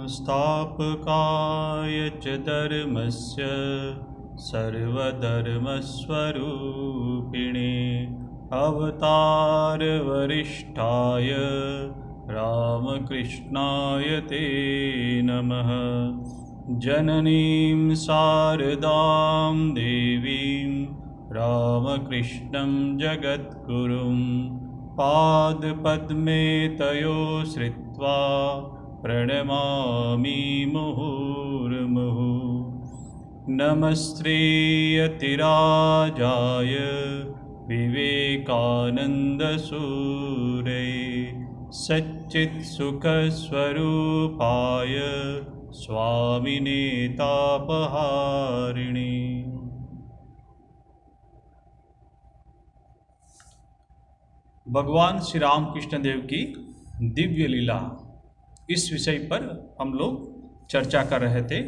संस्थापकाय च धर्मस्य सर्वधर्मस्वरूपिणे अवतारवरिष्ठाय रामकृष्णाय ते नमः। जननीं शारदां देवीं रामकृष्णं जगद्गुरुं पादपद्मे तयो श्रित्वा प्रणमामि मुहुर्मुहुः। नमस्ते यतिराजाय विवेकानन्दसूरये सच्चित्सुखस्वरूपाय स्वामिने तापहारिणे। भगवान श्री रामकृष्ण देव की दिव्य लीला, इस विषय पर हम लोग चर्चा कर रहे थे।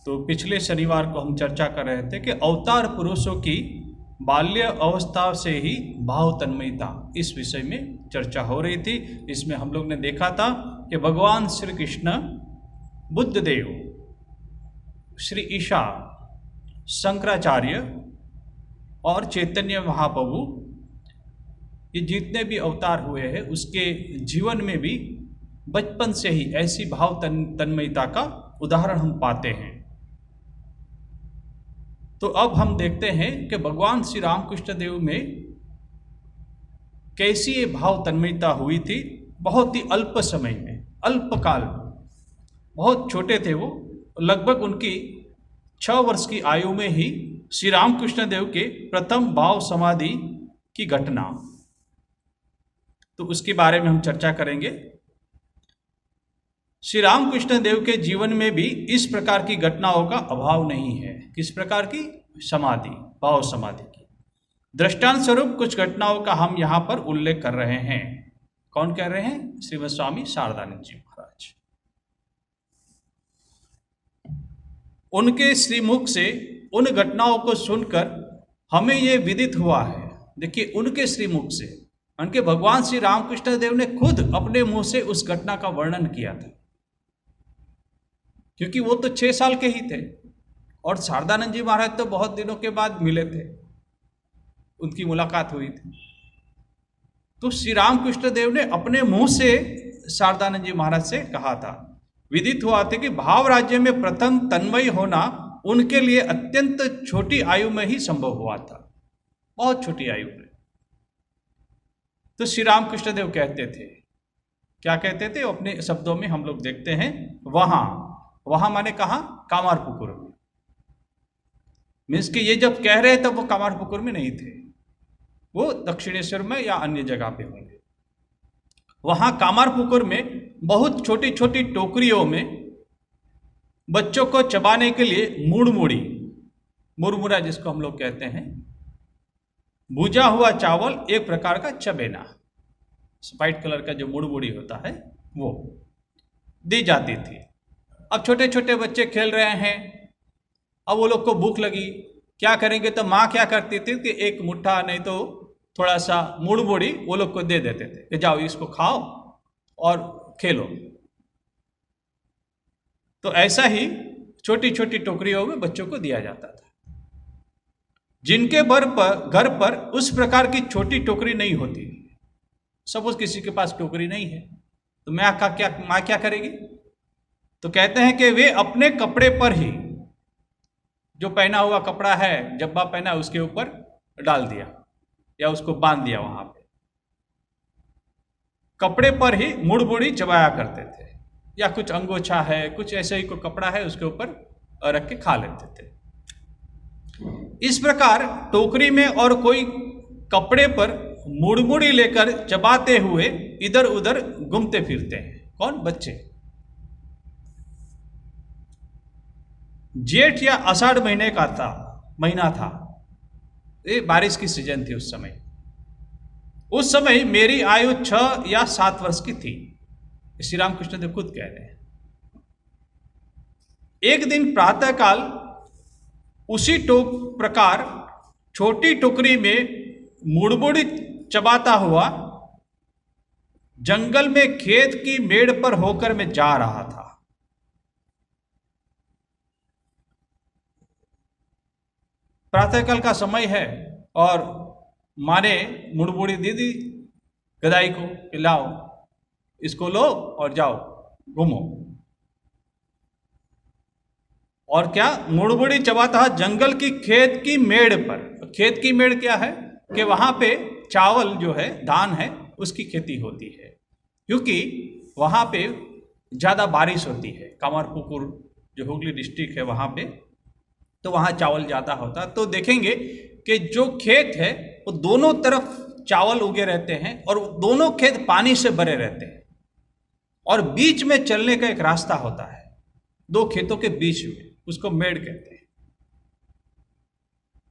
तो पिछले शनिवार को हम चर्चा कर रहे थे कि अवतार पुरुषों की बाल्य अवस्था से ही भाव तन्मयता, इस विषय में चर्चा हो रही थी। इसमें हम लोग ने देखा था कि भगवान श्री कृष्ण, बुद्धदेव, श्री ईशा, शंकराचार्य और चैतन्य महाप्रभु, ये जितने भी अवतार हुए हैं उसके जीवन में भी बचपन से ही ऐसी भाव तन्मयता का उदाहरण हम पाते हैं। तो अब हम देखते हैं कि भगवान श्री रामकृष्ण देव में कैसी ये भाव तन्मयता हुई थी। बहुत ही अल्प समय में, अल्पकाल में, बहुत छोटे थे वो, लगभग उनकी 6 वर्ष की आयु में ही श्री रामकृष्ण देव के प्रथम भाव समाधि की घटना, तो उसके बारे में हम चर्चा करेंगे। श्री रामकृष्ण देव के जीवन में भी इस प्रकार की घटनाओं का अभाव नहीं है। किस प्रकार की? समाधि, भाव समाधि की। दृष्टांत स्वरूप कुछ घटनाओं का हम यहाँ पर उल्लेख कर रहे हैं। कौन कह रहे हैं? श्रीमद स्वामी शारदानंद जी महाराज। उनके श्रीमुख से उन घटनाओं को सुनकर हमें ये विदित हुआ है। देखिए, उनके श्रीमुख से, उनके भगवान श्री रामकृष्ण देव ने खुद अपने मुंह से उस घटना का वर्णन किया था, क्योंकि वो तो 6 साल के ही थे और शारदानंद जी महाराज तो बहुत दिनों के बाद मिले थे, उनकी मुलाकात हुई थी। तो श्री रामकृष्ण देव ने अपने मुंह से शारदानंद जी महाराज से कहा था, विदित हुआ था कि भाव राज्य में प्रथम तन्मय होना उनके लिए अत्यंत छोटी आयु में ही संभव हुआ था, बहुत छोटी आयु में। तो श्री रामकृष्ण देव कहते थे, क्या कहते थे? अपने शब्दों में हम लोग देखते हैं। वहां माने कहा? कामारपुकुर में। मीन्स कि ये जब कह रहे तब वो कामारपुकुर में नहीं थे, वो दक्षिणेश्वर में या अन्य जगह पे होंगे। वहां कामारपुकुर में बहुत छोटी छोटी टोकरियों में बच्चों को चबाने के लिए मुरमुरा जिसको हम लोग कहते हैं, भुजा हुआ चावल, एक प्रकार का चबेना, व्हाइट कलर का जो मुड़मुड़ी होता है वो दी जाती थी। अब छोटे छोटे बच्चे खेल रहे हैं, अब वो लोग को भूख लगी, क्या करेंगे? तो माँ क्या करती थी कि एक मुट्ठा नहीं तो थोड़ा सा मुड़मुड़ी वो लोग को दे देते थे कि जाओ इसको खाओ और खेलो। तो ऐसा ही छोटी छोटी टोकरियों में बच्चों को दिया जाता था। जिनके घर पर उस प्रकार की छोटी टोकरी नहीं होती, सपोज किसी के पास टोकरी नहीं है, तो माँ क्या करेगी? तो कहते हैं कि वे अपने कपड़े पर ही, जो पहना हुआ कपड़ा है, जब्बा पहना, उसके ऊपर डाल दिया या उसको बांध दिया। वहां पे कपड़े पर ही मुड़मुड़ी चबाया करते थे, या कुछ अंगोछा है, कुछ ऐसे ही कोई कपड़ा है, उसके ऊपर रख के खा लेते थे। इस प्रकार टोकरी में और कोई कपड़े पर मुड़मुड़ी लेकर चबाते हुए इधर उधर घूमते फिरते हैं। कौन? बच्चे। जेठ या आषाढ़ महीना था, ये बारिश की सीजन थी उस समय। उस समय मेरी आयु 6 या 7 वर्ष की थी, श्री रामकृष्ण देव खुद कह रहे हैं। एक दिन प्रातःकाल उसी प्रकार छोटी टोकरी में मुड़मुड़ी चबाता हुआ जंगल में खेत की मेड़ पर होकर मैं जा रहा था। प्रातःकाल का समय है और माने मुड़बुड़ी दीदी गदाई को कि लाओ इसको लो और जाओ घूमो। और क्या, मुड़बुड़ी चबाता जंगल की खेत की मेड़ पर। खेत की मेड़ क्या है कि वहां पे चावल जो है, धान है, उसकी खेती होती है, क्योंकि वहां पे ज़्यादा बारिश होती है। कामारपुकुर जो हुगली डिस्ट्रिक्ट है वहां पे, तो वहां चावल ज़्यादा होता। तो देखेंगे कि जो खेत है वो दोनों तरफ चावल उगे रहते हैं और दोनों खेत पानी से भरे रहते हैं, और बीच में चलने का एक रास्ता होता है दो खेतों के बीच में, उसको मेड़ कहते हैं।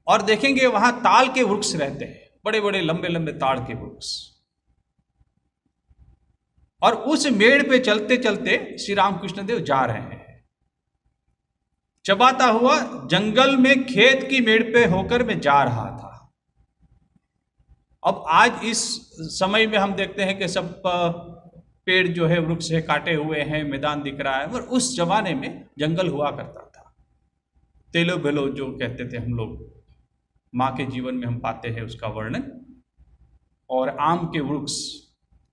और देखेंगे वहां ताल के वृक्ष रहते हैं, बड़े बड़े लंबे लंबे ताड़ के वृक्ष। और उस मेड़ पे चलते चलते श्री रामकृष्ण देव जा रहे हैं। चबाता हुआ जंगल में खेत की मेड़ पे होकर मैं जा रहा था। अब आज इस समय में हम देखते हैं कि सब पेड़ जो है, वृक्ष है, काटे हुए हैं, मैदान दिख रहा है, और उस जमाने में जंगल हुआ करता था। तेलो बेलो जो कहते थे हम लोग, माँ के जीवन में हम पाते हैं उसका वर्णन। और आम के वृक्ष,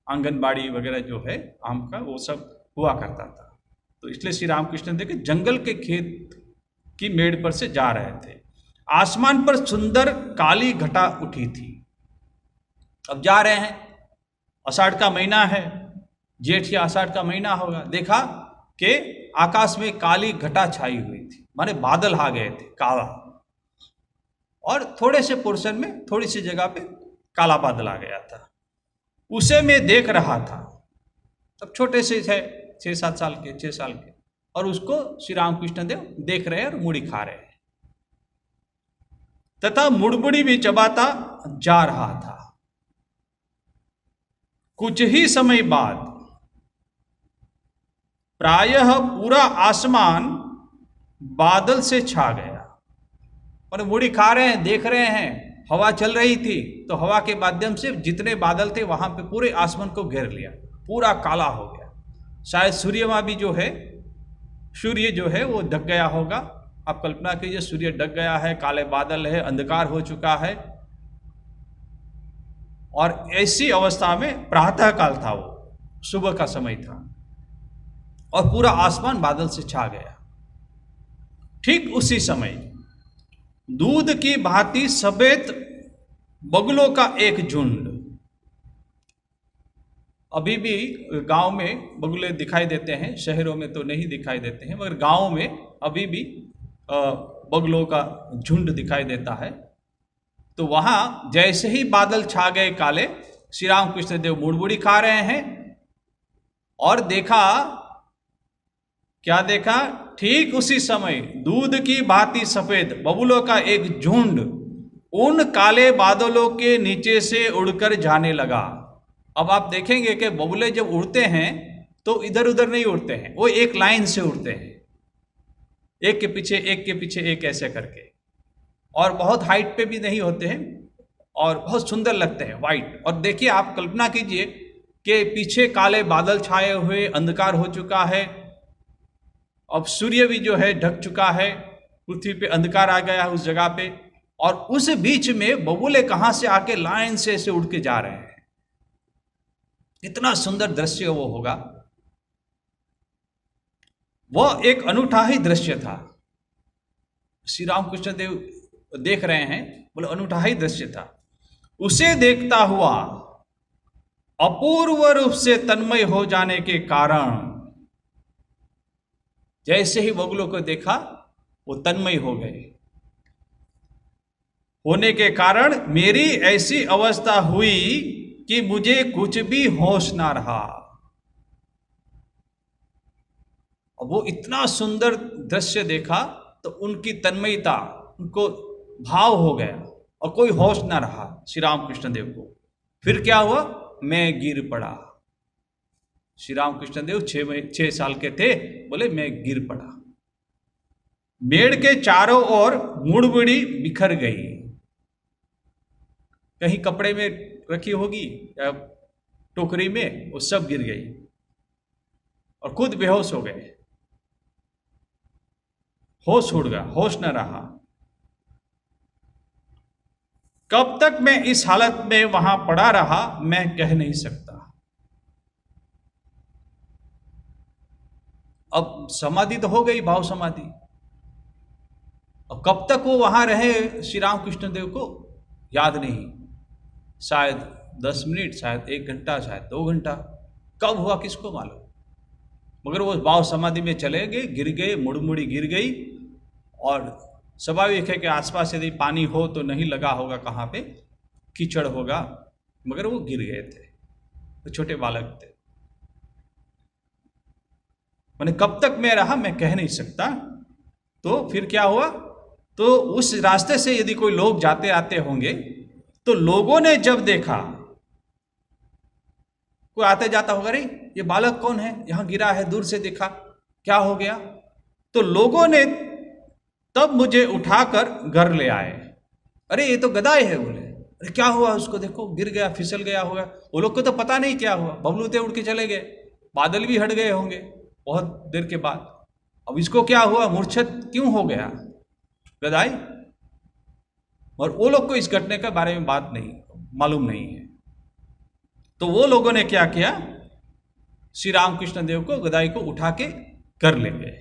आंगनबाड़ी वगैरह जो है आम का, वो सब हुआ करता था। तो इसलिए श्री रामकृष्ण देव जंगल के खेत की मेड़ पर से जा रहे थे। आसमान पर सुंदर काली घटा उठी थी। अब जा रहे हैं, आषाढ़ का महीना है, जेठ या आषाढ़ का महीना होगा। देखा कि आकाश में काली घटा छाई हुई थी, माने बादल आ गए थे काला, और थोड़े से पोर्शन में, थोड़ी सी जगह पे काला बादल आ गया था। उसे मैं देख रहा था। तब छोटे से थे, 6-7 साल के, 6 साल के, और उसको श्री रामकृष्ण देव देख रहे हैं और मुड़ी खा रहे हैं। तथा मुड़बुड़ी भी चबाता जा रहा था। कुछ ही समय बाद प्रायः पूरा आसमान बादल से छा गया। और मुड़ी खा रहे हैं, देख रहे हैं, हवा चल रही थी, तो हवा के माध्यम से जितने बादल थे वहां पे पूरे आसमान को घेर लिया, पूरा काला हो गया। शायद सूर्य भी जो है, सूर्य जो है वो ढक गया होगा। आप कल्पना कीजिए, सूर्य ढक गया है, काले बादल है, अंधकार हो चुका है। और ऐसी अवस्था में प्रातः काल था, वो सुबह का समय था, और पूरा आसमान बादल से छा गया। ठीक उसी समय दूध की भांति सफेद बगुलों का एक झुंड। अभी भी गांव में बगुले दिखाई देते हैं, शहरों में तो नहीं दिखाई देते हैं, मगर गांव में अभी भी बगुलों का झुंड दिखाई देता है। तो वहां जैसे ही बादल छा गए काले, श्री रामकृष्ण देव मुड़बुड़ी खा रहे हैं, और देखा, क्या देखा? ठीक उसी समय दूध की भांति सफेद बबूलों का एक झुंड उन काले बादलों के नीचे से उड़कर जाने लगा। अब आप देखेंगे कि बबूले जब उड़ते हैं तो इधर उधर नहीं उड़ते हैं, वो एक लाइन से उड़ते हैं, एक के पीछे एक के पीछे एक ऐसे करके, और बहुत हाइट पे भी नहीं होते हैं, और बहुत सुंदर लगते हैं, वाइट। और देखिए, आप कल्पना कीजिए कि पीछे काले बादल छाए हुए, अंधकार हो चुका है, अब सूर्य भी जो है ढक चुका है, पृथ्वी पे अंधकार आ गया है उस जगह पे, और उस बीच में बबूले कहां से आके लाइन से ऐसे उड़ के जा रहे हैं। इतना सुंदर दृश्य वो होगा, वह एक अनूठा ही दृश्य था। श्री रामकृष्ण देव देख रहे हैं, बोले अनूठा ही दृश्य था। उसे देखता हुआ अपूर्व रूप से तन्मय हो जाने के कारण, जैसे ही बगुलों को देखा वो तन्मय हो गए। होने के कारण मेरी ऐसी अवस्था हुई कि मुझे कुछ भी होश ना रहा। अब वो इतना सुंदर दृश्य देखा तो उनकी तन्मयता, उनको भाव हो गया, और कोई होश ना रहा श्री रामकृष्ण देव को। फिर क्या हुआ? मैं गिर पड़ा। श्री रामकृष्ण देव 6 साल के थे, बोले मैं गिर पड़ा। मेड़ के चारों ओर मुड़बुड़ी बिखर गई, कहीं कपड़े में रखी होगी या टोकरी में वो सब गिर गई और खुद बेहोश हो गए, होश उड़ गया, होश न रहा। कब तक मैं इस हालत में वहां पड़ा रहा मैं कह नहीं सकता। अब समाधि तो हो गई, भाव समाधि। अब कब तक वो वहां रहे श्री राम कृष्ण देव को याद नहीं, शायद 10 मिनट, शायद 1 घंटा, शायद 2 घंटा, कब हुआ किसको मालूम। मगर वो भाव समाधि में चले गए, गिर गए, मुड़मुड़ी गिर गई। और स्वाभाविक है कि आसपास यदि पानी हो तो नहीं लगा होगा, कहाँ पे कीचड़ होगा, मगर वो गिर गए थे, वो छोटे बालक थे। मैंने कब तक मैं रहा मैं कह नहीं सकता। तो फिर क्या हुआ, तो उस रास्ते से यदि कोई लोग जाते आते होंगे तो लोगों ने जब देखा, कोई आते जाता होगा, अरे ये बालक कौन है, यहां गिरा है, दूर से देखा, क्या हो गया। तो लोगों ने तब मुझे उठाकर घर ले आए। अरे ये तो गदाई है, बोले। अरे क्या हुआ उसको, देखो गिर गया, फिसल गया होगा। वो लोग को तो पता नहीं क्या हुआ, बबलूते उड़ के चले गए, बादल भी हट गए होंगे बहुत देर के बाद। अब इसको क्या हुआ, मूर्छित क्यों हो गया गदाई। और वो लोग को इस घटने के बारे में बात नहीं मालूम नहीं है। तो वो लोगों ने क्या किया, श्री रामकृष्ण देव को, गदाई को उठा के कर ले गए।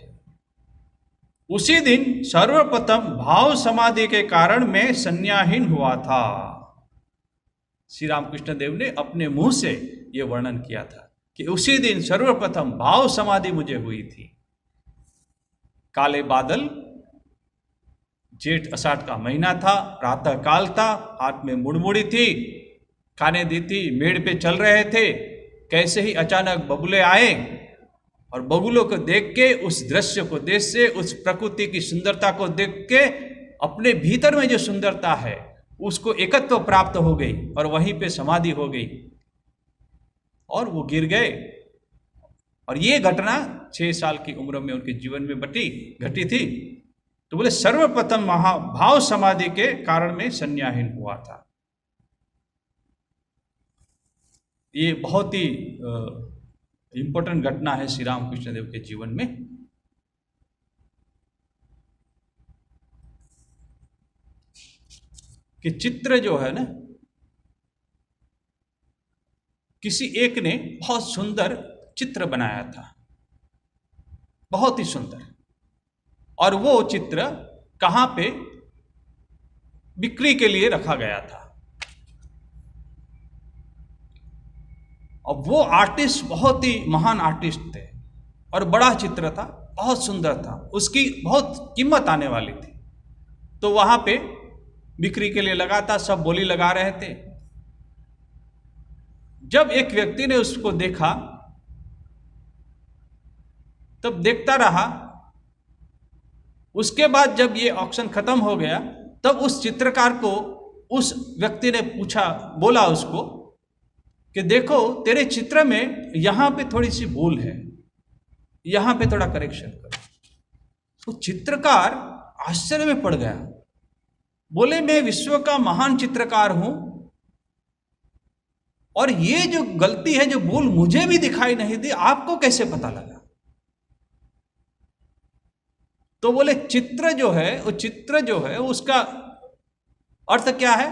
उसी दिन सर्वप्रथम भाव समाधि के कारण मैं संज्ञाहीन हुआ था। श्री रामकृष्ण देव ने अपने मुंह से यह वर्णन किया था कि उसी दिन सर्वप्रथम भाव समाधि मुझे हुई थी। काले बादल, जेठ अषाढ़ का महीना था, प्रातः काल था, हाथ में मुड़मुड़ी थी, खाने दी थी, मेड़ पे चल रहे थे। कैसे ही अचानक बगुले आए और बगुलों को देख के, उस दृश्य को देख से, उस प्रकृति की सुंदरता को देख के अपने भीतर में जो सुंदरता है उसको एकत्व प्राप्त हो गई और वहीं पे समाधि हो गई और वो गिर गए। और ये घटना 6 साल की उम्र में उनके जीवन में घटी थी। तो बोले सर्वप्रथम भाव समाधि के कारण में संज्ञाहीन हुआ था। ये बहुत ही इंपॉर्टेंट घटना है श्री रामकृष्ण देव के जीवन में। कि चित्र जो है ना, किसी एक ने बहुत सुंदर चित्र बनाया था, बहुत ही सुंदर। और वो चित्र कहां पे बिक्री के लिए रखा गया था। अब वो आर्टिस्ट बहुत ही महान आर्टिस्ट थे और बड़ा चित्र था, बहुत सुंदर था, उसकी बहुत कीमत आने वाली थी। तो वहां पे बिक्री के लिए लगा था, सब बोली लगा रहे थे। जब एक व्यक्ति ने उसको देखा तब देखता रहा। उसके बाद जब ये ऑक्शन खत्म हो गया तब उस चित्रकार को उस व्यक्ति ने पूछा, बोला उसको कि देखो तेरे चित्र में यहां पे थोड़ी सी भूल है, यहां पे थोड़ा करेक्शन करो। तो चित्रकार आश्चर्य में पड़ गया, बोले मैं विश्व का महान चित्रकार हूं और ये जो गलती है, जो भूल मुझे भी दिखाई नहीं दी, आपको कैसे पता लगा। तो बोले चित्र जो है, वो चित्र जो है उसका अर्थ क्या है।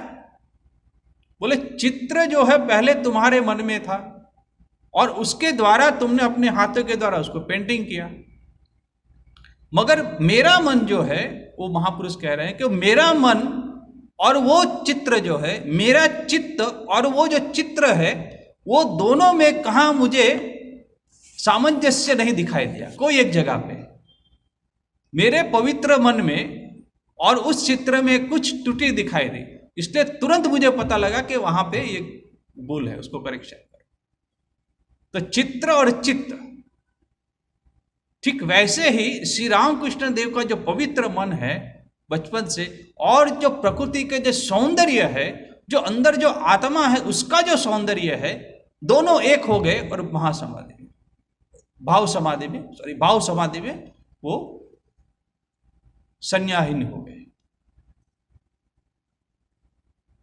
बोले चित्र जो है पहले तुम्हारे मन में था और उसके द्वारा तुमने अपने हाथों के द्वारा उसको पेंटिंग किया। मगर मेरा मन जो है, वो महापुरुष कह रहे हैं कि मेरा मन और वो चित्र जो है, मेरा चित्त और वो जो चित्र है, वो दोनों में कहां मुझे सामंजस्य नहीं दिखाई दिया कोई एक जगह पे। मेरे पवित्र मन में और उस चित्र में कुछ त्रुटि दिखाई दी, इसलिए तुरंत मुझे पता लगा कि वहां पे ये भूल है, उसको करेक्शन करो। तो चित्र और चित्त, ठीक वैसे ही श्री रामकृष्ण देव का जो पवित्र मन है बचपन से, और जो प्रकृति के जो सौंदर्य है, जो अंदर जो आत्मा है उसका जो सौंदर्य है, दोनों एक हो गए और महासमाधि में, भाव समाधि में वो संज्ञाहीन हो गए।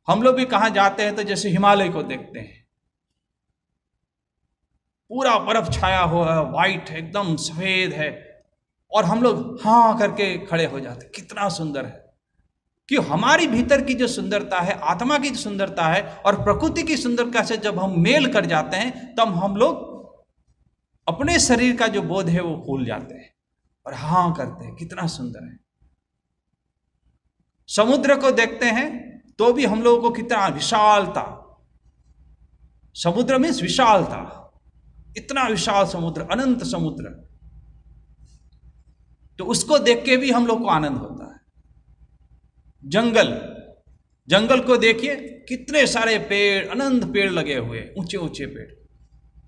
हम लोग भी कहां जाते हैं तो जैसे हिमालय को देखते हैं, पूरा बर्फ छाया हुआ है, वाइट है, एकदम सफेद है, और हम लोग हाँ करके खड़े हो जाते, कितना सुंदर है। कि हमारी भीतर की जो सुंदरता है, आत्मा की जो सुंदरता है और प्रकृति की सुंदरता से जब हम मेल कर जाते हैं, तब हम लोग अपने शरीर का जो बोध है वो भूल जाते हैं और हाँ करते हैं, कितना सुंदर है। समुद्र को देखते हैं तो भी हम लोगों को कितना विशालता, समुद्र मीन्स विशालता, इतना विशाल समुद्र, अनंत समुद्र, तो उसको देख के भी हम लोग को आनंद होता है। जंगल, जंगल को देखिए, कितने सारे पेड़, अनंत पेड़ लगे हुए, ऊंचे ऊंचे पेड़,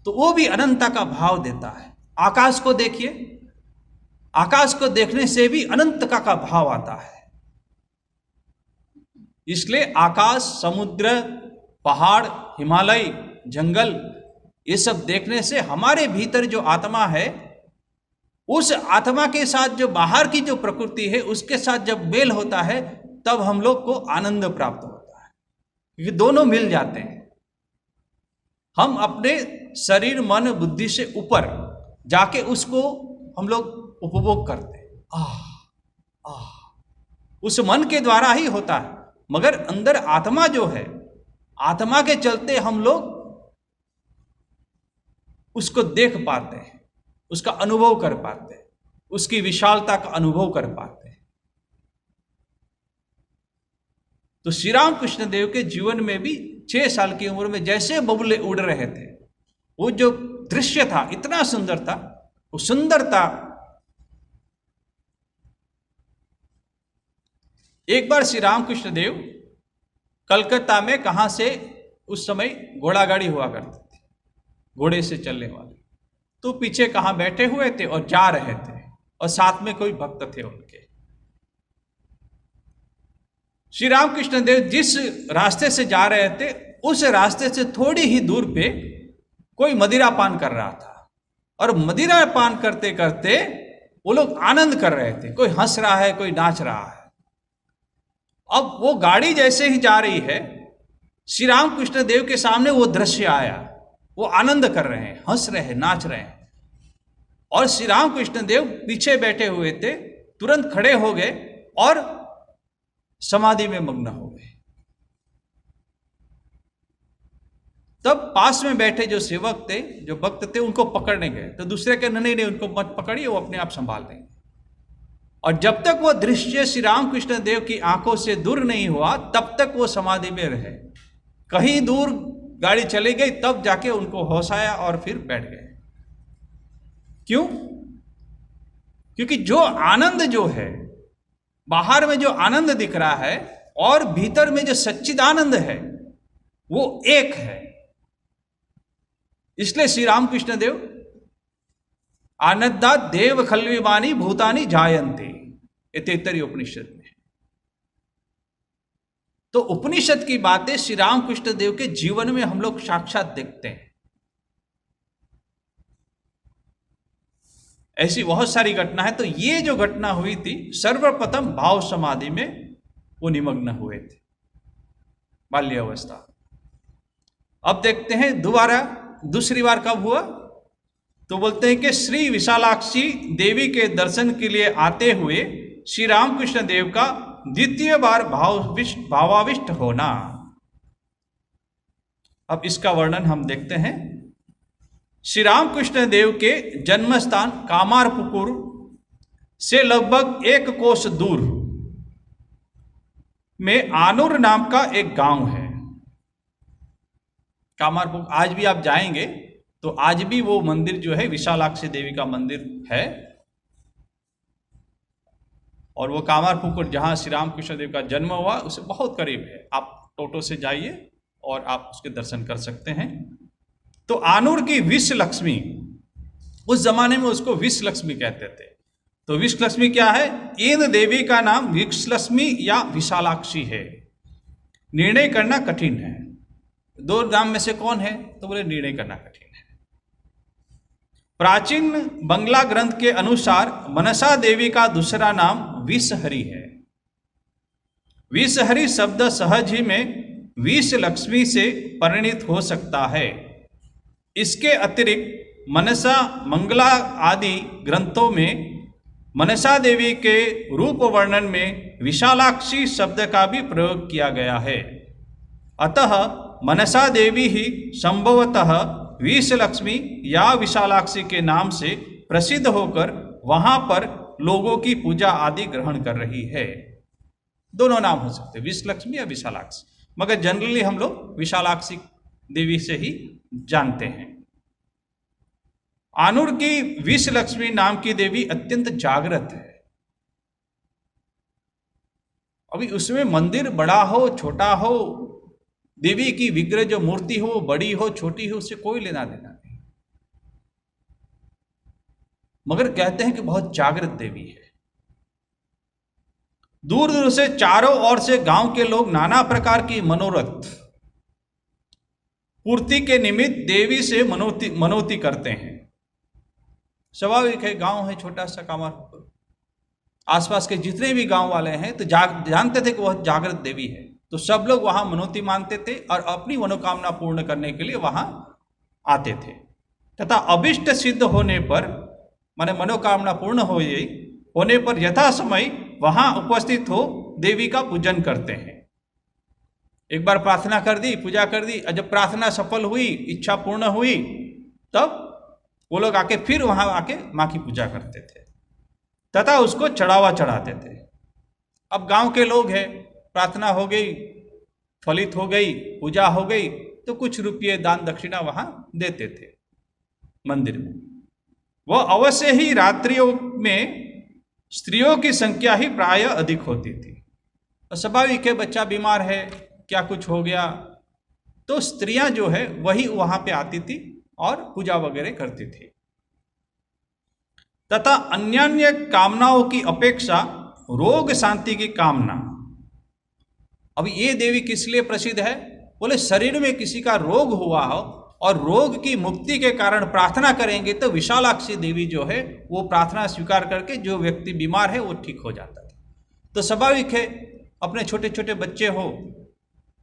तो वो भी अनंतता का भाव देता है। आकाश को देखिए, आकाश को देखने से भी अनंतता का भाव आता है। इसलिए आकाश, समुद्र, पहाड़, हिमालय, जंगल, ये सब देखने से हमारे भीतर जो आत्मा है, उस आत्मा के साथ जो बाहर की जो प्रकृति है, उसके साथ जब मेल होता है, तब हम लोग को आनंद प्राप्त होता है, क्योंकि दोनों मिल जाते हैं। हम अपने शरीर, मन, बुद्धि से ऊपर जाके उसको हम लोग उपभोग करते हैं। उस मन के द्वारा ही होता है, मगर अंदर आत्मा जो है, आत्मा के चलते हम लोग उसको देख पाते हैं, उसका अनुभव कर पाते हैं, उसकी विशालता का अनुभव कर पाते हैं। तो श्री राम कृष्ण देव के जीवन में भी 6 साल की उम्र में जैसे बबूले उड़ रहे थे, वो जो दृश्य था इतना सुंदर था, वो सुंदरता। एक बार श्री राम कृष्ण देव कलकत्ता में, कहां से, उस समय घोड़ा गाड़ी हुआ करती थी, घोड़े से चलने वाले, तो पीछे कहां बैठे हुए थे और जा रहे थे, और साथ में कोई भक्त थे उनके। श्री रामकृष्ण देव जिस रास्ते से जा रहे थे, उस रास्ते से थोड़ी ही दूर पे कोई मदिरा पान कर रहा था, और मदिरा पान करते करते वो लोग आनंद कर रहे थे, कोई हंस रहा है, कोई नाच रहा है। अब वो गाड़ी जैसे ही जा रही है, श्री रामकृष्ण देव के सामने वो दृश्य आया, वो आनंद कर रहे हैं, हंस रहे हैं, नाच रहे हैं, और श्री रामकृष्ण देव पीछे बैठे हुए थे, तुरंत खड़े हो गए और समाधि में मग्न हो गए। तब पास में बैठे जो सेवक थे, जो भक्त थे, उनको पकड़ने गए, तो दूसरे के नहीं, उनको मत पकड़िए, वो अपने आप संभाल लेंगे। और जब तक वो दृश्य श्री रामकृष्ण देव की आंखों से दूर नहीं हुआ, तब तक वो समाधि में रहे। कहीं दूर गाड़ी चली गई, तब जाके उनको होश आया और फिर बैठ गए। क्यों? क्योंकि जो आनंद जो है, बाहर में जो आनंद दिख रहा है और भीतर में जो सच्चिदानंद है, वो एक है। इसलिए श्री रामकृष्ण देव आनंदा देव खल्विमानी भूतानी जायन्ते, ये तैत्तरीय उपनिषद में। तो उपनिषद की बातें श्री रामकृष्ण देव के जीवन में हम लोग साक्षात देखते हैं। ऐसी बहुत सारी घटना है। तो ये जो घटना हुई थी, सर्वप्रथम भाव समाधि में वो निमग्न हुए थे, बाल्यावस्था। अब देखते हैं दोबारा, दूसरी बार कब हुआ, तो बोलते हैं कि श्री विशालाक्षी देवी के दर्शन के लिए आते हुए श्री रामकृष्ण देव का द्वितीय बार भावाविष्ट होना। अब इसका वर्णन हम देखते हैं। श्री रामकृष्ण देव के जन्म स्थान कामारपुकुर से लगभग 1 कोस दूर में आनूर नाम का एक गांव है। कामारपुकुर, आज भी आप जाएंगे तो आज भी वो मंदिर जो है विशालाक्षी देवी का मंदिर है, और वो कामारपुकुर जहां श्री रामकृष्ण देव का जन्म हुआ, उससे बहुत करीब है। आप टोटो से जाइए और आप उसके दर्शन कर सकते हैं। तो आनूर की विश्व लक्ष्मी, उस जमाने में उसको विश्व लक्ष्मी कहते थे। तो विश्व लक्ष्मी क्या है? इन देवी का नाम विश्व लक्ष्मी या विशालाक्षी है। निर्णय करना कठिन है, 2 नाम में से कौन है, तो बोले निर्णय करना कठिन है। प्राचीन बंगला ग्रंथ के अनुसार मनसा देवी का दूसरा नाम विषहरी है। विषहरी शब्द सहज ही में विश्व लक्ष्मी से परिणित हो सकता है। इसके अतिरिक्त मनसा मंगला आदि ग्रंथों में मनसा देवी के रूप वर्णन में विशालाक्षी शब्द का भी प्रयोग किया गया है। अतः मनसा देवी ही संभवतः विषलक्ष्मी या विशालाक्षी के नाम से प्रसिद्ध होकर वहां पर लोगों की पूजा आदि ग्रहण कर रही है। दोनों नाम हो सकते हैं, विषलक्ष्मी या विशालाक्षी, मगर जनरली हम लोग विशालाक्षी देवी से ही जानते हैं। आनूर की विषलक्ष्मी नाम की देवी अत्यंत जागृत है। अभी उसमें मंदिर बड़ा हो छोटा हो, देवी की विग्रह जो मूर्ति हो बड़ी हो छोटी हो, उससे कोई लेना देना नहीं, मगर कहते हैं कि बहुत जागृत देवी है। दूर दूर से चारों ओर से गांव के लोग नाना प्रकार की मनोरथ पूर्ति के निमित्त देवी से मनोती करते हैं। स्वाभाविक है, गांव है छोटा सा कामारपुर, आसपास के जितने भी गांव वाले हैं तो जानते थे कि वह जागृत देवी है, तो सब लोग वहां मनोती मानते थे और अपनी मनोकामना पूर्ण करने के लिए वहां आते थे। तथा अभिष्ट सिद्ध होने पर, माने मनोकामना पूर्ण होने पर यथा समय वहां उपस्थित हो देवी का पूजन करते हैं। एक बार प्रार्थना कर दी, पूजा कर दी, और जब प्रार्थना सफल हुई, इच्छा पूर्ण हुई, तब वो लोग आके फिर वहां आके माँ की पूजा करते थे तथा उसको चढ़ावा चढ़ाते थे। अब गांव के लोग हैं, प्रार्थना हो गई, फलित हो गई, पूजा हो गई, तो कुछ रुपये दान दक्षिणा वहां देते थे मंदिर में। वह अवश्य ही रात्रियों में स्त्रियों की संख्या ही प्राय अधिक होती थी। और स्वाभाविक है, बच्चा बीमार है, क्या कुछ हो गया, तो स्त्रियां जो है वही वहां पे आती थी और पूजा वगैरह करती थी। तथा अन्य कामनाओं की अपेक्षा रोग शांति की कामना। अब ये देवी किस लिए प्रसिद्ध है? बोले शरीर में किसी का रोग हुआ हो और रोग की मुक्ति के कारण प्रार्थना करेंगे तो विशालाक्षी देवी जो है वो प्रार्थना स्वीकार करके जो व्यक्ति बीमार है वो ठीक हो जाता था। तो स्वाभाविक है, अपने छोटे छोटे बच्चे हो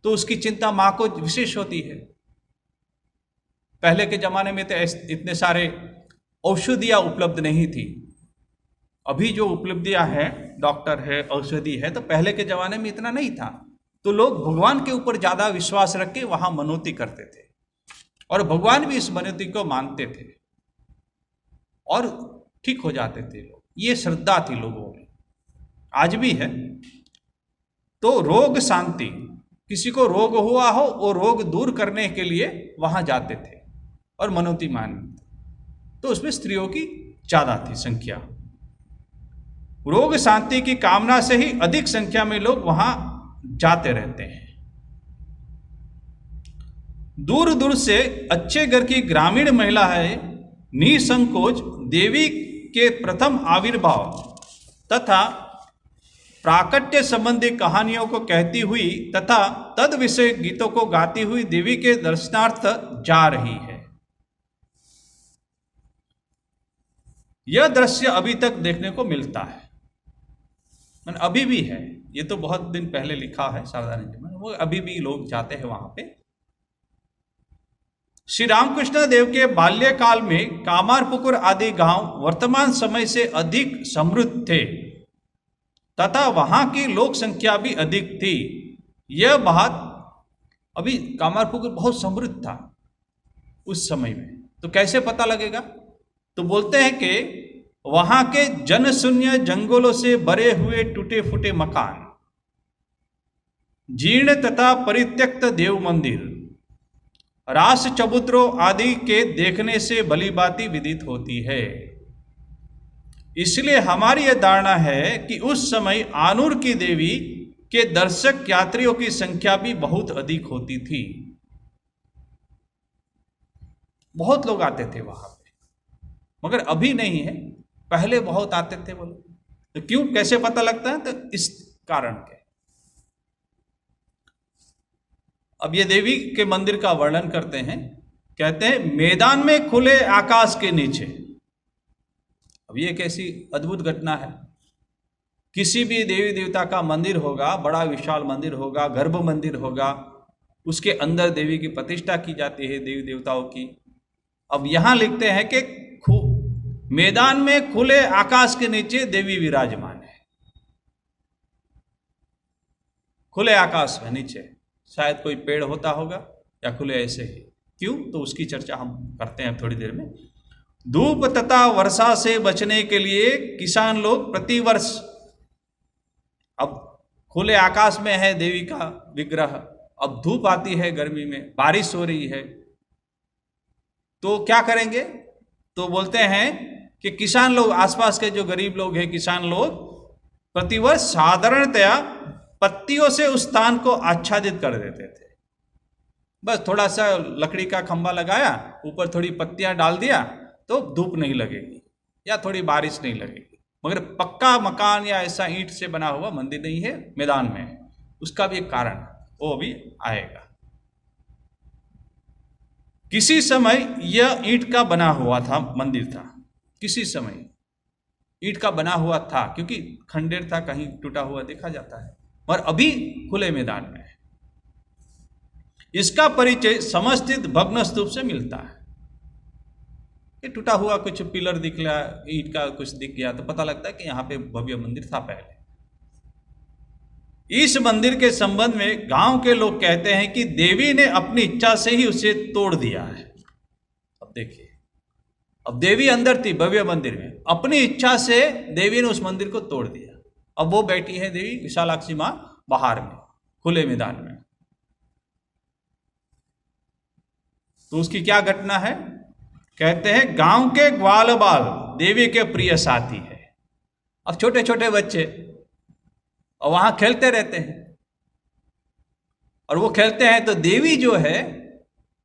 तो उसकी चिंता माँ को विशेष होती है। पहले के जमाने में तो इतने सारे औषधियाँ उपलब्ध नहीं थी। अभी जो उपलब्धियाँ हैं, डॉक्टर है, औषधि है, तो पहले के जमाने में इतना नहीं था। तो लोग भगवान के ऊपर ज़्यादा विश्वास रख के वहाँ मनोती करते थे और भगवान भी इस मनोती को मानते थे और ठीक हो जाते थे लोग। ये श्रद्धा थी लोगों में, आज भी है। तो रोग शांति, किसी को रोग हुआ हो वो रोग दूर करने के लिए वहाँ जाते थे और मनोती मानते। तो उसमें स्त्रियों की ज़्यादा थी संख्या। रोग शांति की कामना से ही अधिक संख्या में लोग वहां जाते रहते हैं। दूर दूर से अच्छे घर की ग्रामीण महिलाएं निसंकोच देवी के प्रथम आविर्भाव तथा प्राकट्य संबंधी कहानियों को कहती हुई तथा तद विषय गीतों को गाती हुई देवी के दर्शनार्थ जा रही है। यह दृश्य अभी तक देखने को मिलता है, अभी भी है। ये तो बहुत दिन पहले लिखा है शारदा नंदी में, वो अभी भी लोग जाते हैं वहां पे। श्री रामकृष्ण देव के बाल्यकाल में कामारपुकुर आदि गांव वर्तमान समय से अधिक समृद्ध थे तथा वहां की लोक संख्या भी अधिक थी। यह बात, अभी कामारपुकुर बहुत समृद्ध था उस समय में, तो कैसे पता लगेगा? तो बोलते हैं कि वहां के जनशून्य जंगलों से भरे हुए टूटे फूटे मकान, जीर्ण तथा परित्यक्त देव मंदिर, रास चबूतरों आदि के देखने से भलीभांति विदित होती है। इसलिए हमारी यह धारणा है कि उस समय आनूर की देवी के दर्शक यात्रियों की संख्या भी बहुत अधिक होती थी। बहुत लोग आते थे वहां पे, मगर अभी नहीं है, पहले बहुत आते थे बोले। तो क्यों, कैसे पता लगता है? तो इस कारण के। अब ये देवी के मंदिर का वर्णन करते हैं, कहते हैं मैदान में खुले आकाश के नीचे। अब ये कैसी अद्भुत घटना है। किसी भी देवी देवता का मंदिर होगा, बड़ा विशाल मंदिर होगा, गर्भ मंदिर होगा, उसके अंदर देवी की प्रतिष्ठा की जाती है, देवी देवताओं की, अब यहां लिखते हैं कि मैदान में खुले आकाश के नीचे देवी विराजमान है। खुले आकाश में नीचे शायद कोई पेड़ होता होगा या खुले ऐसे ही, क्यों, तो उसकी चर्चा हम करते हैं थोड़ी देर में। धूप तथा वर्षा से बचने के लिए किसान लोग प्रतिवर्ष, अब खुले आकाश में है देवी का विग्रह, अब धूप आती है गर्मी में, बारिश हो रही है, तो क्या करेंगे, तो बोलते हैं कि किसान लोग, आसपास के जो गरीब लोग हैं किसान लोग, प्रतिवर्ष साधारणतया पत्तियों से उस स्थान को आच्छादित कर देते थे। बस थोड़ा सा लकड़ी का खंभा लगाया, ऊपर थोड़ी पत्तियां डाल दिया तो धूप नहीं लगेगी या थोड़ी बारिश नहीं लगेगी। मगर पक्का मकान या ऐसा ईंट से बना हुआ मंदिर नहीं है मैदान में, उसका भी एक कारण, वो भी आएगा। किसी समय यह ईंट का बना हुआ था मंदिर था, किसी समय ईंट का बना हुआ था, क्योंकि खंडेर था, कहीं टूटा हुआ देखा जाता है, और अभी खुले मैदान में है। इसका परिचय समस्थित भग्न स्तूप से मिलता है। ये टूटा हुआ कुछ पिलर दिख रहा, ईंट का कुछ दिख गया तो पता लगता है कि यहाँ पे भव्य मंदिर था पहले। इस मंदिर के संबंध में गांव के लोग कहते हैं कि देवी ने अपनी इच्छा से ही उसे तोड़ दिया है। अब देखिए, अब देवी अंदर थी भव्य मंदिर में, अपनी इच्छा से देवी ने उस मंदिर को तोड़ दिया। अब वो बैठी है देवी विशालाक्षी मां बाहर में खुले मैदान में। तो उसकी क्या घटना है, कहते हैं गांव के ग्वाल बाल देवी के प्रिय साथी है। अब छोटे छोटे बच्चे और वहां खेलते रहते हैं, और वो खेलते हैं तो देवी जो है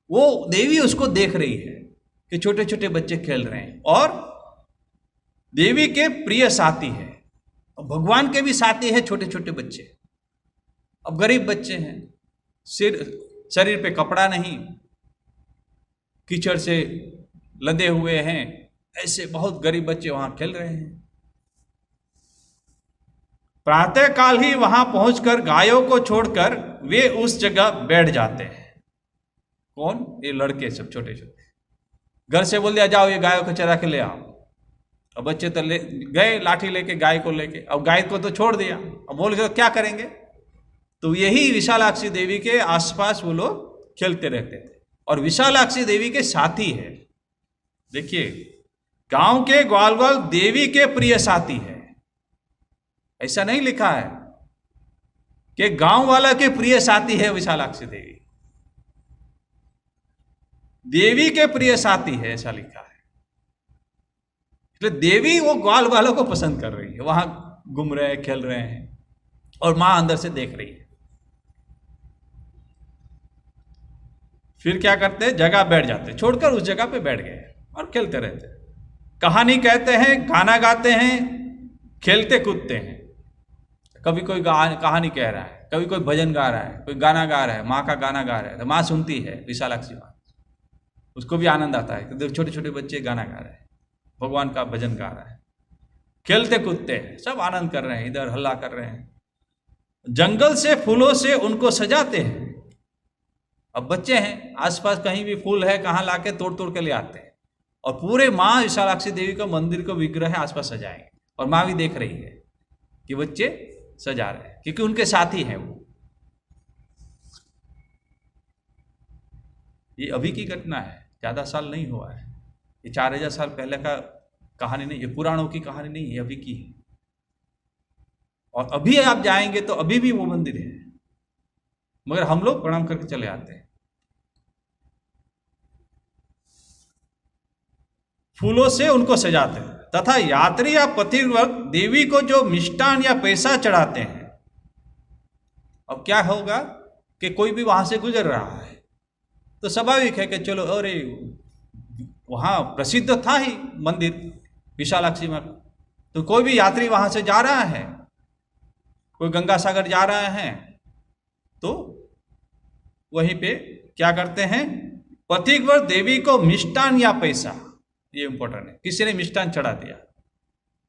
वो देवी उसको देख रही है कि छोटे छोटे बच्चे खेल रहे हैं, और देवी के प्रिय साथी है, और भगवान के भी साथी है छोटे छोटे बच्चे। अब गरीब बच्चे हैं, शरीर पे कपड़ा नहीं, कीचड़ से लदे हुए हैं, ऐसे बहुत गरीब बच्चे वहां खेल रहे हैं। प्रातः काल ही वहां पहुंचकर गायों को छोड़कर वे उस जगह बैठ जाते हैं। कौन, ये लड़के सब छोटे छोटे, घर से बोल दिया जाओ ये गायों को चरा के ले आओ। अब बच्चे तो गए लाठी लेके गाय को लेके, अब गाय को तो छोड़ दिया, अब बोल के क्या करेंगे, तो यही विशालाक्षी देवी के आसपास वो लोग खेलते रहते थे, और विशालाक्षी देवी के साथी है। देखिए, गांव के ग्वाल बाल देवी के प्रिय साथी है, ऐसा नहीं लिखा है कि गांव वाला के प्रिय साथी है विशालाक्षी देवी, देवी के प्रिय साथी है ऐसा लिखा है। इसलिए देवी वो ग्वाल वालों को पसंद कर रही है, वहां घूम रहे हैं, खेल रहे हैं, और मां अंदर से देख रही है। फिर क्या करते हैं, जगह बैठ जाते, छोड़कर उस जगह पे बैठ गए और खेलते रहते, कहानी कहते हैं, गाना गाते हैं, खेलते कूदते हैं। कभी कोई कहानी कह रहा है, कभी कोई भजन गा रहा है, कोई गाना गा रहा है, माँ का गाना गा रहा है, तो माँ सुनती है विशालाक्षी माँ, उसको भी आनंद आता है कि छोटे छोटे बच्चे गाना गा रहे हैं, भगवान का भजन गा रहा है, खेलते कूदते हैं, सब आनंद कर रहे हैं, इधर हल्ला कर रहे हैं। जंगल से फूलों से उनको सजाते हैं। अब बच्चे हैं, आसपास कहीं भी फूल है, कहाँ लाके तोड़ तोड़ के ले आते हैं, और पूरे माँ विशालाक्षी देवी का मंदिर को विग्रह आसपास सजाएंगे, और माँ भी देख रही है कि बच्चे सजा रहे हैं, क्योंकि उनके साथी हैं वो। ये अभी की घटना है, ज्यादा साल नहीं हुआ है, ये 4000 साल पहले का कहानी नहीं, ये पुराणों की कहानी नहीं है, अभी की है। और अभी आप जाएंगे तो अभी भी वो मंदिर है, मगर हम लोग प्रणाम करके चले आते हैं। फूलों से उनको सजाते हैं, तथा यात्री या पथिक वर्ग देवी को जो मिष्टान या पैसा चढ़ाते हैं। अब क्या होगा कि कोई भी वहां से गुजर रहा है तो स्वाभाविक है कि चलो, अरे वहां प्रसिद्ध था ही मंदिर विशालाक्षी मां, तो कोई भी यात्री वहां से जा रहा है, कोई गंगा सागर जा रहा है, तो वहीं पे क्या करते हैं, पथिक वर्ग देवी को मिष्टान या पैसा, ये इंपॉर्टेंट है, किसी ने मिष्टान चढ़ा दिया,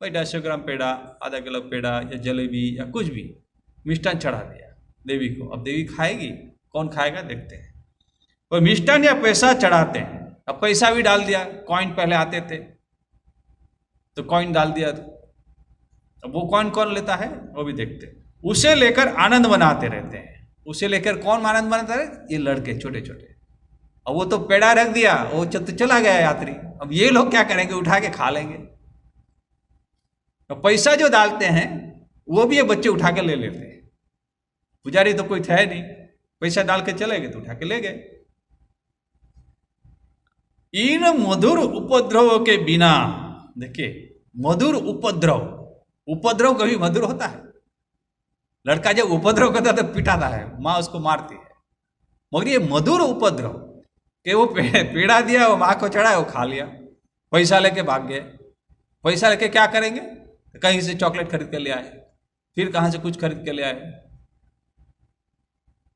भाई 250 ग्राम पेड़ा, आधा किलो पेड़ा या जलेबी या कुछ भी मिष्टान चढ़ा दिया देवी को। अब देवी खाएगी, कौन खाएगा देखते हैं। वो मिष्टान या पैसा चढ़ाते हैं, अब पैसा भी डाल दिया, कॉइन पहले आते थे तो कॉइन डाल दिया, अब वो कॉइन कौन लेता है वो भी देखते हैं। उसे लेकर आनंद बनाते रहते हैं। उसे लेकर कौन आनंद बनाता है? ये लड़के छोटे छोटे। अब वो तो पेड़ा रख दिया, वो चला गया यात्री। अब ये लोग क्या करेंगे? उठा के खा लेंगे। तो पैसा जो डालते हैं वो भी ये बच्चे उठा के ले लेते हैं। पुजारी तो कोई था नहीं, पैसा डाल के चले गए तो उठा के ले गए। इन मधुर उपद्रव के बिना, देखिए मधुर उपद्रव, उपद्रव कभी मधुर होता है? लड़का जब उपद्रव करता है तो पिटाता है, माँ उसको मारती है। मगर ये मधुर उपद्रव कि वो पेड़ा दिया, वो माँ को चढ़ाया, वो खा लिया, पैसा लेके भाग गए। पैसा लेके क्या करेंगे? कहीं से चॉकलेट खरीद के ले आए, फिर कहां से कुछ खरीद के ले आए।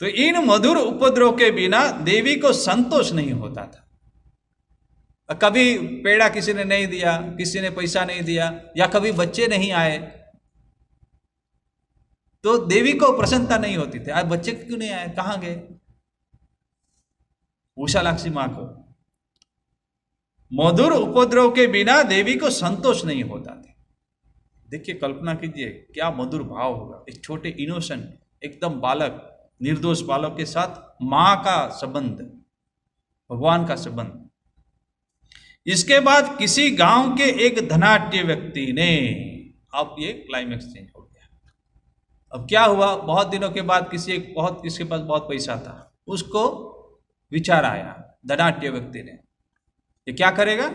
तो इन मधुर उपद्रव के बिना देवी को संतोष नहीं होता था। कभी पेड़ा किसी ने नहीं दिया, किसी ने पैसा नहीं दिया, या कभी बच्चे नहीं आए तो देवी को प्रसन्नता नहीं होती थी। आज बच्चे क्यों नहीं आए, कहां गए? विशालाक्षी मां को मधुर उपद्रव के बिना देवी को संतोष नहीं होता था। देखिए कल्पना कीजिए क्या मधुर भाव होगा। एक छोटे इनोसेंट एकदम बालक, निर्दोष बालक के साथ मां का संबंध, भगवान का संबंध। इसके बाद किसी गांव के एक धनाढ्य व्यक्ति ने, अब ये क्लाइमेक्स चेंज हो गया। अब क्या हुआ? बहुत दिनों के बाद किसके पास बहुत पैसा था, उसको विचार आया धनाढ्य व्यक्ति ने, ये क्या करेगा?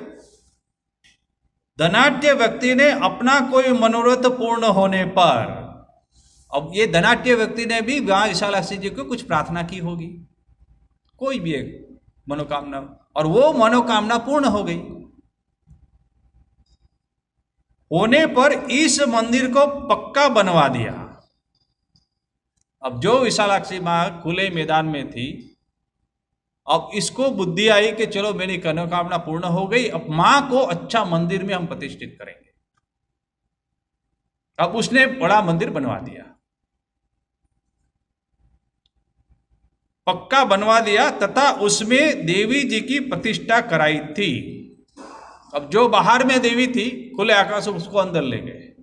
धनाढ्य व्यक्ति ने अपना कोई मनोरथ पूर्ण होने पर, अब ये धनाढ्य व्यक्ति ने भी वहां विशालाक्षी जी को कुछ प्रार्थना की होगी, कोई भी एक मनोकामना, और वो मनोकामना पूर्ण हो गई। होने पर इस मंदिर को पक्का बनवा दिया। अब जो विशालाक्षी मां खुले मैदान में थी, अब इसको बुद्धि आई कि चलो मेरी मनोकामना पूर्ण हो गई, अब मां को अच्छा मंदिर में हम प्रतिष्ठित करेंगे। अब उसने बड़ा मंदिर बनवा दिया, पक्का बनवा दिया, तथा उसमें देवी जी की प्रतिष्ठा कराई थी। अब जो बाहर में देवी थी खुले आकाश से, उसको अंदर ले गए।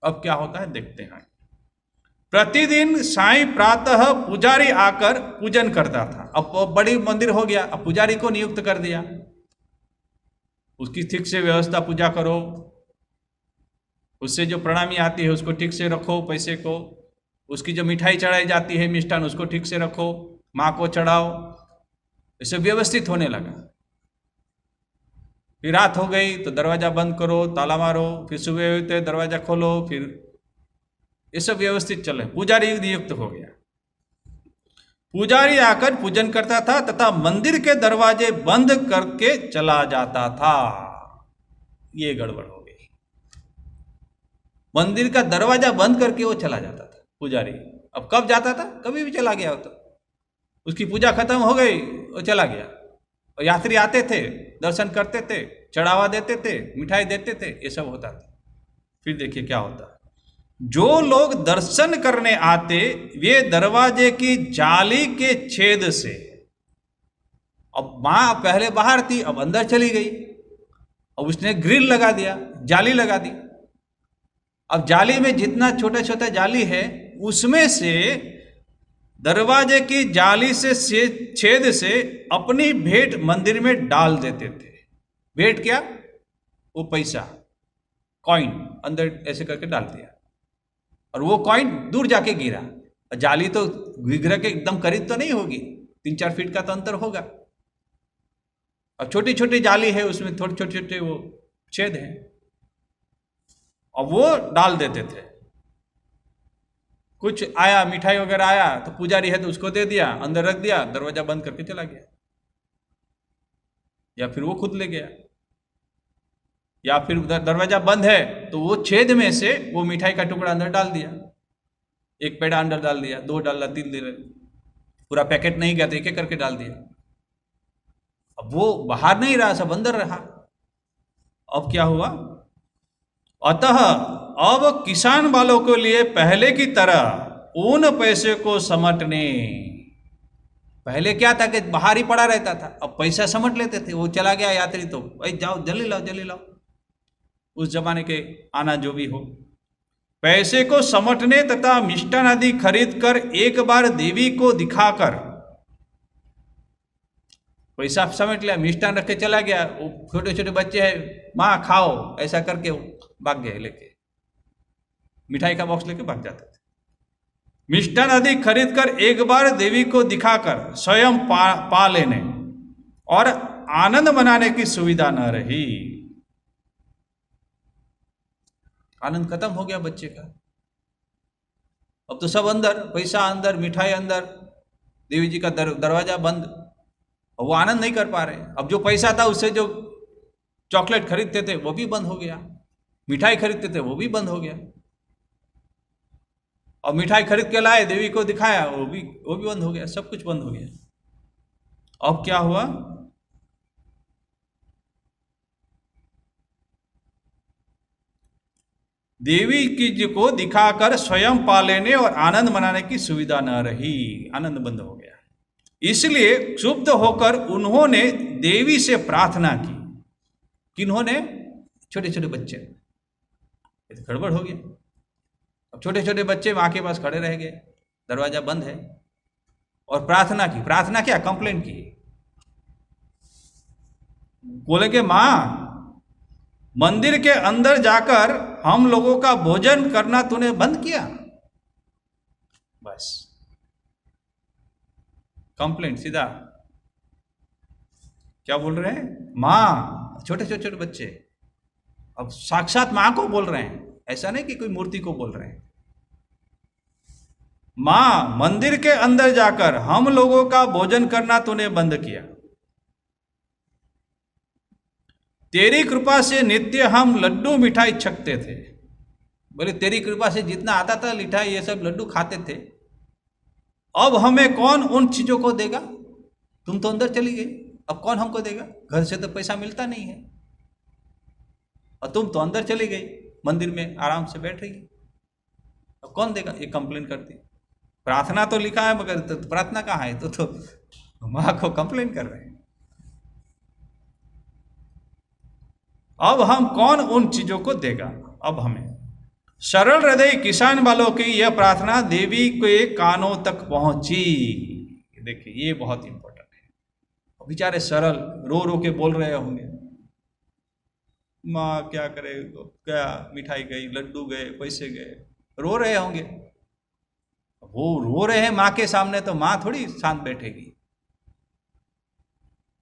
अब क्या होता है देखते हैं। प्रतिदिन साईं प्रातः पुजारी आकर पूजन करता था। अब बड़ी मंदिर हो गया, अब पुजारी को नियुक्त कर दिया, उसकी ठीक से व्यवस्था, पूजा करो, उससे जो प्रणामी आती है उसको ठीक से रखो, पैसे को, उसकी जो मिठाई चढ़ाई जाती है मिष्ठान, उसको ठीक से रखो, माँ को चढ़ाओ, इसे व्यवस्थित होने लगा। फिर रात हो गई तो दरवाजा बंद करो, ताला मारो, फिर सुबह हुई दरवाजा खोलो, फिर ये सब व्यवस्थित चले। पुजारी नियुक्त हो गया, पुजारी आकर पूजन करता था तथा मंदिर के दरवाजे बंद करके चला जाता था। ये गड़बड़ हो गई, मंदिर का दरवाजा बंद करके वो चला जाता था पुजारी। अब कब जाता था? कभी भी चला गया हो तो, उसकी पूजा खत्म हो गई वो चला गया, और यात्री आते थे, दर्शन करते थे, चढ़ावा देते थे, मिठाई देते थे, ये सब होता था। फिर देखिए क्या होता, जो लोग दर्शन करने आते वे दरवाजे की जाली के छेद से, अब मां पहले बाहर थी अब अंदर चली गई, अब उसने ग्रिल लगा दिया, जाली लगा दी। अब जाली में जितना छोटा छोटा जाली है उसमें से दरवाजे की जाली से छेद से अपनी भेंट मंदिर में डाल देते थे। भेंट क्या? वो पैसा, कॉइन अंदर ऐसे करके डाल दिया, और वो कॉइन दूर जाके गिरा। जाली तो गिर के एकदम करीब तो नहीं होगी, 3-4 फीट का तो अंतर होगा। अब छोटी छोटी जाली है, उसमें थोड़े छोटे छोटे वो छेद हैं, और वो डाल देते थे। कुछ आया, मिठाई वगैरह आया तो पुजारी है तो उसको दे दिया, अंदर रख दिया, दरवाजा बंद करके चला गया, या फिर वो खुद ले गया, या फिर दरवाजा बंद है तो वो छेद में से वो मिठाई का टुकड़ा अंदर डाल दिया, एक पेड़ा अंदर डाल दिया, 2 डाला, 3 डाला, पूरा पैकेट नहीं गया तो एक एक करके डाल दिया। अब वो बाहर नहीं रहा, सब अंदर रहा। अब क्या हुआ? अतः अब किसान वालों के लिए पहले की तरह उन पैसे को समेटने, पहले क्या था कि बाहर ही पड़ा रहता था, अब पैसा समट लेते थे, वो चला गया यात्री तो भाई जाओ जल्दी लाओ जल्दी लाओ। उस जमाने के आना जो भी हो, पैसे को समटने तथा मिष्टान आदि खरीद कर एक बार देवी को दिखाकर, पैसा समेट लिया, मिष्टान रख के चला गया, वो छोटे छोटे बच्चे हैं माँ खाओ ऐसा करके भाग गए लेके, मिठाई का बॉक्स लेके भाग जाते थे। मिष्टान आदि खरीद कर एक बार देवी को दिखाकर स्वयं पा लेने और आनंद मनाने की सुविधा न रही। आनंद खत्म हो गया बच्चे का। अब तो सब अंदर, पैसा अंदर, मिठाई अंदर, देवी जी का दरवाजा बंद, वो आनंद नहीं कर पा रहे। अब जो पैसा था उससे जो चॉकलेट खरीदते थे वो भी बंद हो गया, मिठाई खरीदते थे वो भी बंद हो गया। और मिठाई खरीद के लाए, देवी को दिखाया, वो भी बंद हो गया, सब कुछ बंद हो गया। अब क्या हुआ? देवी की जी को दिखाकर स्वयं पा लेने और आनंद मनाने की सुविधा न रही, आनंद बंद हो गया। इसलिए क्षुब्ध होकर उन्होंने देवी से प्रार्थना की। किन्होंने? छोटे छोटे बच्चे। तो गड़बड़ हो गया। अब छोटे छोटे बच्चे माँ के पास खड़े रह गए, दरवाजा बंद है, और प्रार्थना की। प्रार्थना क्या? कंप्लेंट की। बोले कि माँ, मंदिर के अंदर जाकर हम लोगों का भोजन करना तूने बंद किया। बस कंप्लेंट सीधा। क्या बोल रहे हैं? माँ, छोटे छोटे छोटे बच्चे, अब साक्षात माँ को बोल रहे हैं, ऐसा नहीं कि कोई मूर्ति को बोल रहे हैं। माँ, मंदिर के अंदर जाकर हम लोगों का भोजन करना तूने बंद किया। तेरी कृपा से नित्य हम लड्डू मिठाई छकते थे। बोले तेरी कृपा से जितना आता था मिठाई ये सब लड्डू खाते थे, अब हमें कौन उन चीजों को देगा? तुम तो अंदर चली गई, अब कौन हमको देगा? घर से तो पैसा मिलता नहीं है, और तुम तो अंदर चली गई, मंदिर में आराम से बैठ रही, अब कौन देगा? ये कंप्लेन करती। प्रार्थना तो लिखा है मगर तो प्रार्थना कहाँ है? तो माँ को कंप्लेन कर रहे हैं। अब हम कौन उन चीजों को देगा? अब हमें। सरल हृदय किसान वालों की यह प्रार्थना देवी के कानों तक पहुंची। देखिए ये बहुत इंपॉर्टेंट है। बेचारे सरल रो रो के बोल रहे होंगे, माँ क्या करे, क्या मिठाई गई, लड्डू गए, पैसे गए, रो रहे होंगे। वो रो रहे हैं माँ के सामने, तो माँ थोड़ी शांत बैठेगी।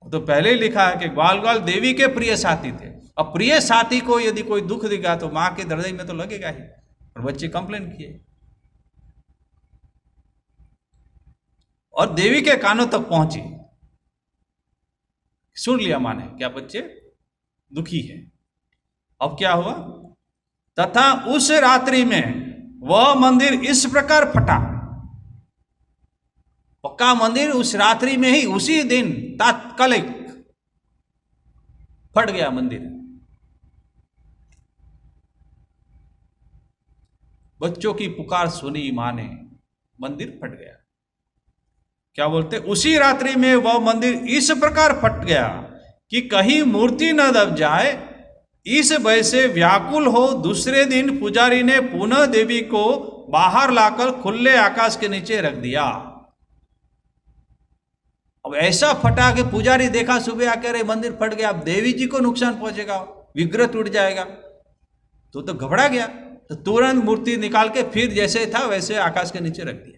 तो पहले ही लिखा है कि ग्वाल ग्वाल देवी के प्रिय साथी थे। अब प्रिय साथी को यदि कोई दुख देगा तो माँ के हृदय में तो लगेगा ही। और बच्चे कंप्लेन किए और देवी के कानों तक पहुंची। सुन लिया माँ ने क्या बच्चे दुखी है। अब क्या हुआ? तथा उस रात्रि में वह मंदिर इस प्रकार फटा। पक्का मंदिर उस रात्रि में ही, उसी दिन तात्कालिक फट गया मंदिर। बच्चों की पुकार सुनी मां ने, मंदिर फट गया। क्या बोलते? उसी रात्रि में वह मंदिर इस प्रकार फट गया कि कहीं मूर्ति न दब जाए, इस भय से व्याकुल हो दूसरे दिन पुजारी ने पुनः देवी को बाहर लाकर खुले आकाश के नीचे रख दिया। अब ऐसा फटा कि पुजारी देखा सुबह आकर मंदिर फट गया, अब देवी जी को नुकसान पहुंचेगा, विग्रह टूट जाएगा, तो घबरा गया। तो तुरंत मूर्ति निकाल के फिर जैसे था वैसे आकाश के नीचे रख दिया।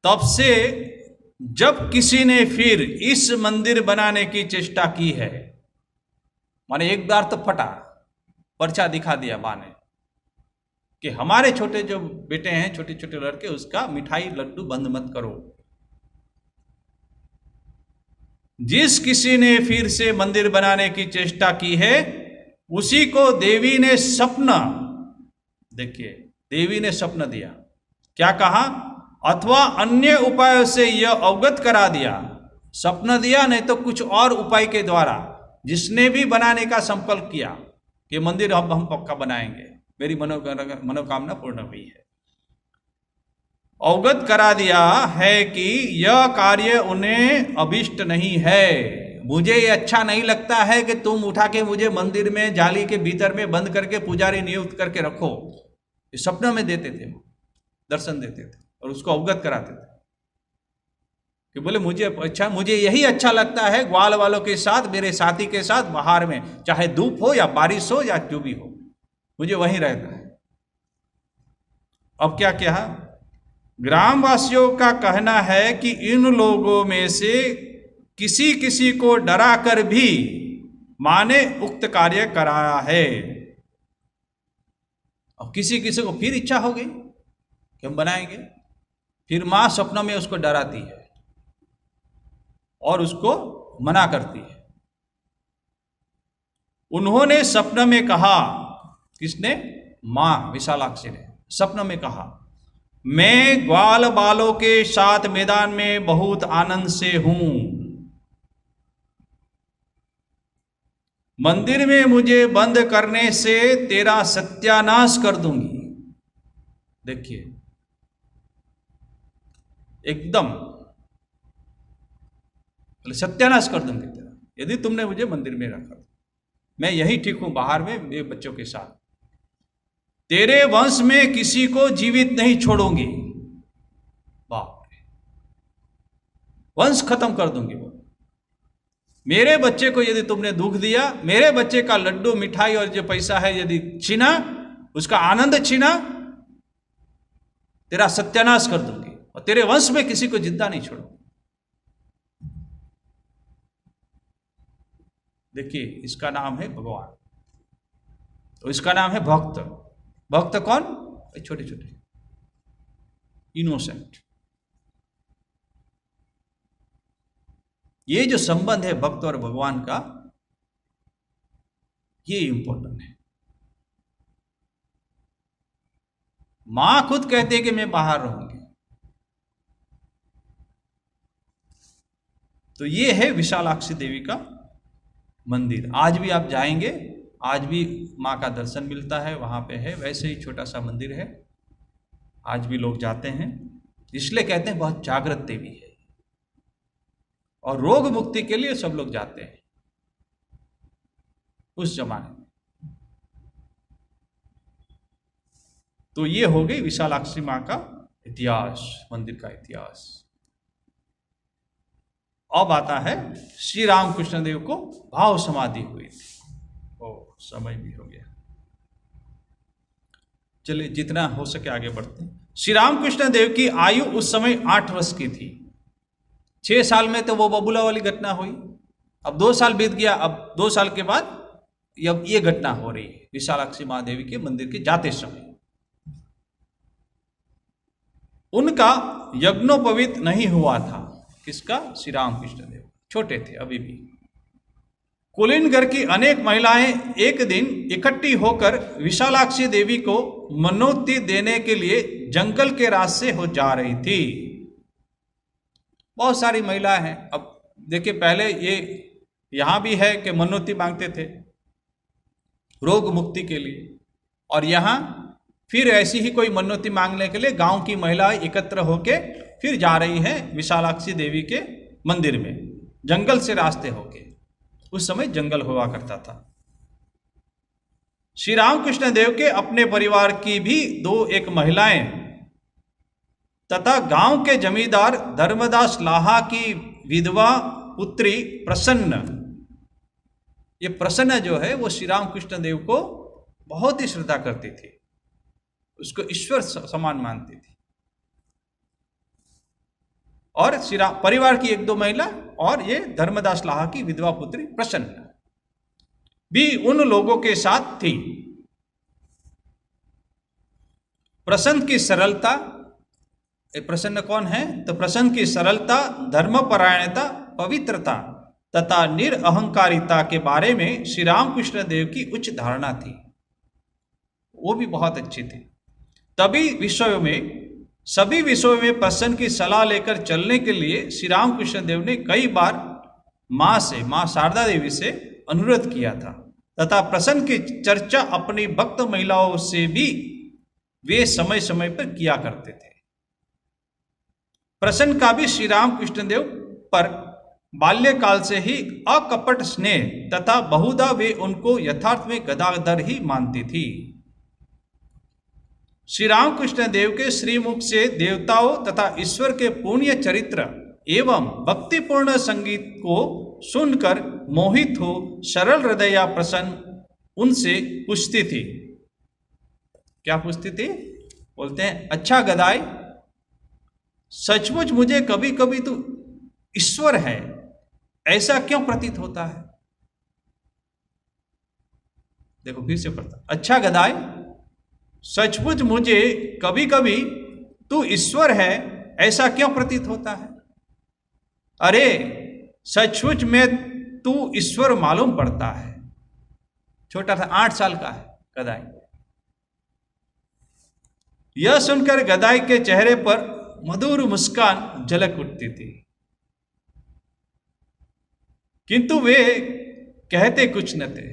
तब से जब किसी ने फिर इस मंदिर बनाने की चेष्टा की है, माने एक बार तो फटा, पर्चा दिखा दिया मां ने कि हमारे छोटे जो बेटे हैं, छोटे छोटे लड़के, उसका मिठाई लड्डू बंद मत करो। जिस किसी ने फिर से मंदिर बनाने की चेष्टा की है, उसी को देवी ने स्वप्न, देखिए देवी ने स्वप्न दिया। क्या कहा? अथवा अन्य उपायों से यह अवगत करा दिया। स्वप्न दिया नहीं तो कुछ और उपाय के द्वारा, जिसने भी बनाने का संकल्प किया कि मंदिर अब हम पक्का बनाएंगे, मेरी मनोकामना पूर्ण हुई है। अवगत करा दिया है कि यह कार्य उन्हें अभिष्ट नहीं है। मुझे ये अच्छा नहीं लगता है कि तुम उठा के मुझे मंदिर में जाली के भीतर में बंद करके पुजारी नियुक्त करके रखो। ये सपना में देते थे, दर्शन देते थे और उसको अवगत कराते थे कि बोले मुझे यही अच्छा लगता है, ग्वाल वालों के साथ, मेरे साथी के साथ बाहर में, चाहे धूप हो या बारिश हो या जो भी हो, मुझे वहीं रहना है। अब क्या कहा? ग्रामवासियों का कहना है कि इन लोगों में से किसी किसी को डरा कर भी मां ने उक्त कार्य कराया है। अब किसी किसी को फिर इच्छा हो गई कि हम बनाएंगे, फिर मां सपनों में उसको डराती है और उसको मना करती है। उन्होंने स्वप्न में कहा, किसने? मां विशालाक्षी ने स्वप्न में कहा, मैं ग्वाल बालों के साथ मैदान में बहुत आनंद से हूं। मंदिर में मुझे बंद करने से तेरा सत्यानाश कर दूंगी। देखिए, एकदम सत्यानाश कर दूंगी तेरा, यदि तुमने मुझे मंदिर में रखा। मैं यही ठीक हूं बाहर में मेरे बच्चों के साथ। तेरे वंश में किसी को जीवित नहीं छोड़ूंगी। बाप रे, वंश खत्म कर दूंगी। वो मेरे बच्चे को यदि तुमने दुख दिया, मेरे बच्चे का लड्डू मिठाई और जो पैसा है यदि छीना, उसका आनंद छीना, तेरा सत्यानाश कर दूंगी और तेरे वंश में किसी को जिंदा नहीं छोड़ूंगी। देखिए, इसका नाम है भगवान, तो इसका नाम है भक्त। भक्त कौन? छोटे छोटे इनोसेंट। ये जो संबंध है भक्त और भगवान का, ये इंपॉर्टेंट है। मां खुद कहते हैं कि मैं बाहर रहूंगी। तो ये है विशालाक्षी देवी का मंदिर। आज भी आप जाएंगे, आज भी मां का दर्शन मिलता है, वहां पे है, वैसे ही छोटा सा मंदिर है, आज भी लोग जाते हैं। इसलिए कहते हैं बहुत जागृत देवी है, और रोग मुक्ति के लिए सब लोग जाते हैं उस जमाने में। तो ये हो गई विशालाक्षी मां का इतिहास, मंदिर का इतिहास। अब आता है श्री रामकृष्ण देव को भाव समाधि हुई थी। समय भी हो गया, चलिए जितना हो सके आगे बढ़ते हैं। श्री रामकृष्ण देव की आयु उस समय 8 वर्ष की थी। 6 साल में तो वो बबूला वाली घटना हुई, अब 2 साल बीत गया, अब 2 साल के बाद अब ये घटना हो रही है विशालाक्षी महादेवी के मंदिर के जाते समय। उनका यज्ञोपवीत नहीं हुआ था। किसका? श्री रामकृष्ण देव, छोटे थे अभी भी। कुलीनगर की अनेक महिलाएं एक दिन इकट्ठी होकर विशालाक्षी देवी को मनोती देने के लिए जंगल के रास्ते हो जा रही थी। बहुत सारी महिलाएं हैं। अब देखिए, पहले ये यहां भी है कि मनोती मांगते थे रोग मुक्ति के लिए, और यहां फिर ऐसी ही कोई मनोती मांगने के लिए गांव की महिलाएं एकत्र होके फिर जा रही हैं विशालाक्षी देवी के मंदिर में, जंगल से रास्ते होके। उस समय जंगल हुआ करता था। श्री रामकृष्ण देव के अपने परिवार की भी 2 महिलाएं तथा गांव के जमींदार धर्मदास लाहा की विधवा पुत्री प्रसन्न, ये प्रसन्न जो है वो श्री रामकृष्ण देव को बहुत ही श्रद्धा करती थी, उसको ईश्वर समान मानती थी। और श्री परिवार की 1-2 महिला और ये धर्मदास लाहा की विधवा पुत्री प्रसन्न भी उन लोगों के साथ थी। प्रसन्न की सरलता, प्रसन्न कौन है? तो प्रसन्न की सरलता, धर्मपरायणता, पवित्रता तथा निरअहंकारिता के बारे में श्री रामकृष्ण देव की उच्च धारणा थी, वो भी बहुत अच्छी थी। सभी विषयों में प्रसन्न की सलाह लेकर चलने के लिए श्री रामकृष्ण देव ने कई बार मां शारदा देवी से अनुरोध किया था तथा प्रसन्न की चर्चा अपनी भक्त महिलाओं से भी वे समय समय पर किया करते थे। प्रसन्न का भी श्री राम कृष्णदेव पर बाल्यकाल से ही अकपट स्नेह तथा बहुधा वे उनको यथार्थ में गदाधर ही मानती थी। श्री रामकृष्ण देव के श्रीमुख से देवताओं तथा ईश्वर के पुण्य चरित्र एवं भक्तिपूर्ण संगीत को सुनकर मोहित हो सरल हृदया प्रसन्न उनसे पूछती थी। क्या पूछती थी? बोलते हैं, अच्छा गदाई, सचमुच मुझे कभी कभी तो ईश्वर है ऐसा क्यों प्रतीत होता है? देखो फिर से पढ़ता, अच्छा गदाई, सचमुच मुझे कभी कभी तू ईश्वर है ऐसा क्यों प्रतीत होता है? अरे सचमुच में तू ईश्वर मालूम पड़ता है। छोटा था, 8 साल का है गदाई। यह सुनकर गदाई के चेहरे पर मधुर मुस्कान झलक उठती थी, किंतु वे कहते कुछ न थे।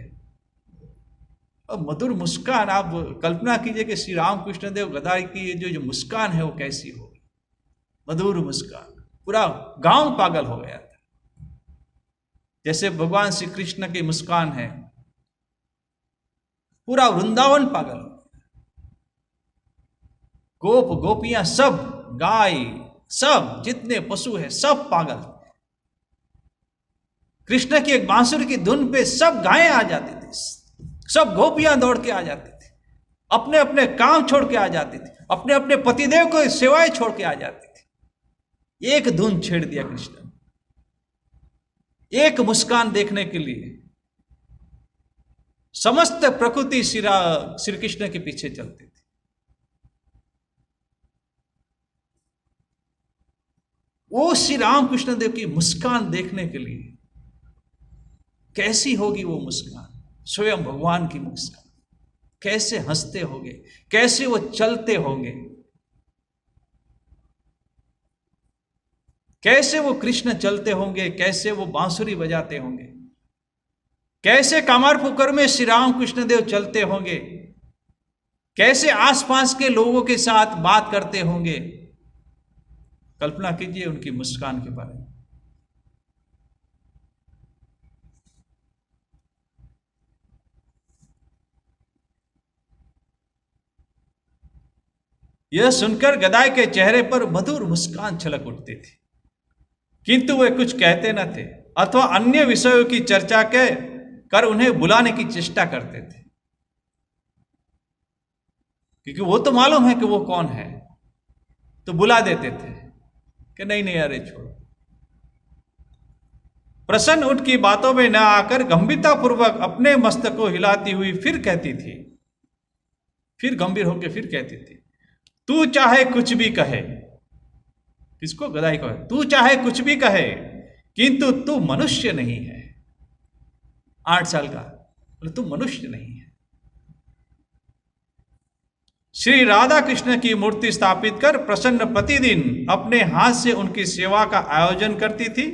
अब मधुर मुस्कान, आप कल्पना कीजिए कि श्री रामकृष्ण देव गदाई की जो मुस्कान है वो कैसी होगी। मधुर मुस्कान, पूरा गांव पागल हो गया था। जैसे भगवान श्री कृष्ण की मुस्कान है, पूरा वृंदावन पागल हो। गोप गोपियां सब, गाय सब, जितने पशु है सब पागल। कृष्ण की एक बांसुरी की धुन पे सब गायें आ जाती थी, सब गोपियां दौड़ के आ जाती थी, अपने अपने काम छोड़ के आ जाती थी, अपने अपने पतिदेव को सेवाएं छोड़ के आ जाती थी। एक धुन छेड़ दिया कृष्ण ने, एक मुस्कान देखने के लिए समस्त प्रकृति श्री कृष्ण के पीछे चलती थी। वो श्री रामकृष्ण देव की मुस्कान देखने के लिए कैसी होगी वो मुस्कान, स्वयं भगवान की मुस्कान, कैसे हंसते होंगे, कैसे वो चलते होंगे, कैसे वो कृष्ण चलते होंगे, कैसे वो बांसुरी बजाते होंगे, कैसे कामारपुकुर में श्री रामकृष्ण देव चलते होंगे, कैसे आसपास के लोगों के साथ बात करते होंगे। कल्पना कीजिए उनकी मुस्कान के बारे में। यह सुनकर गदाई के चेहरे पर मधुर मुस्कान छलक उठती थी, किंतु वे कुछ कहते न थे अथवा अन्य विषयों की चर्चा कर उन्हें बुलाने की चेष्टा करते थे, क्योंकि वो तो मालूम है कि वो कौन है, तो बुला देते थे कि नहीं नहीं अरे छोड़ो। प्रसन्न उनकी बातों में न आकर गंभीरता पूर्वक अपने मस्तक को हिलाती हुई फिर कहती थी, फिर गंभीर होकर फिर कहती थी, तू चाहे कुछ भी कहे। किसको? गदाई को। तू चाहे कुछ भी कहे, किंतु तू मनुष्य नहीं है। 8 साल का, बोले तू मनुष्य नहीं है। श्री राधा कृष्ण की मूर्ति स्थापित कर प्रसन्न प्रतिदिन अपने हाथ से उनकी सेवा का आयोजन करती थी।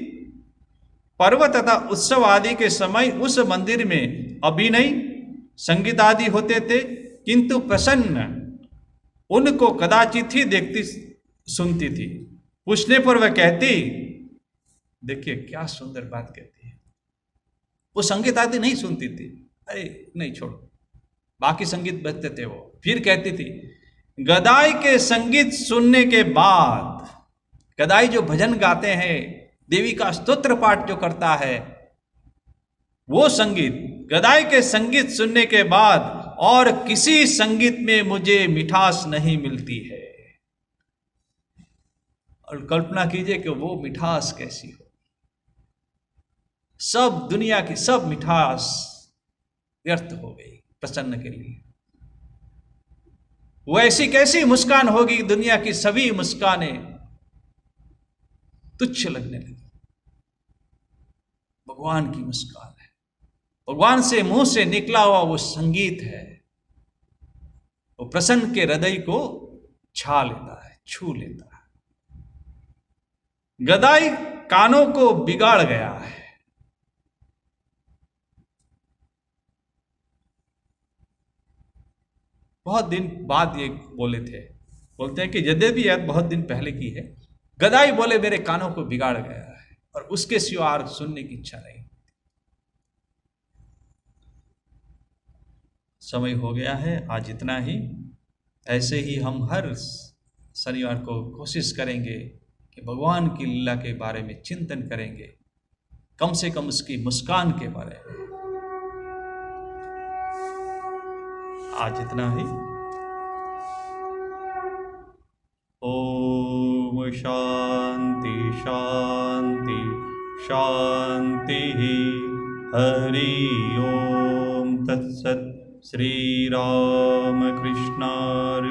पर्व तथा उत्सव आदि के समय उस मंदिर में अभिनय संगीत आदि होते थे, किंतु प्रसन्न उनको कदाचित ही देखती सुनती थी। पूछने पर वह कहती, देखिए क्या सुंदर बात कहती है, वो संगीत आदि नहीं सुनती थी, अरे नहीं छोड़ो, बाकी संगीत बजते थे वो। फिर कहती थी, गदाई के संगीत सुनने के बाद, गदाई जो भजन गाते हैं, देवी का स्तोत्र पाठ जो करता है, वो संगीत, गदाई के संगीत सुनने के बाद और किसी संगीत में मुझे मिठास नहीं मिलती है। और कल्पना कीजिए कि वो मिठास कैसी हो। सब दुनिया की सब मिठास व्यर्थ हो गई प्रसन्न के लिए। वो ऐसी कैसी मुस्कान होगी, दुनिया की सभी मुस्कानें तुच्छ लगने लगी। भगवान की मुस्कान है, भगवान से मुंह से निकला हुआ वो संगीत है, वो प्रसन्न के हृदय को छा लेता है, छू लेता है। गदाई कानों को बिगाड़ गया है। बहुत दिन बाद ये बोले थे। बोलते हैं कि यद्यपि यह बहुत दिन पहले की है, गदाई बोले मेरे कानों को बिगाड़ गया है और उसके सिवा और सुनने की इच्छा नहीं। समय हो गया है, आज इतना ही। ऐसे ही हम हर शनिवार को कोशिश करेंगे कि भगवान की लीला के बारे में चिंतन करेंगे, कम से कम उसकी मुस्कान के बारे में। आज इतना ही। ओम शांति शांति शांति। हरि ओम तत्सत्। श्री राम कृष्णार्पणमस्तु।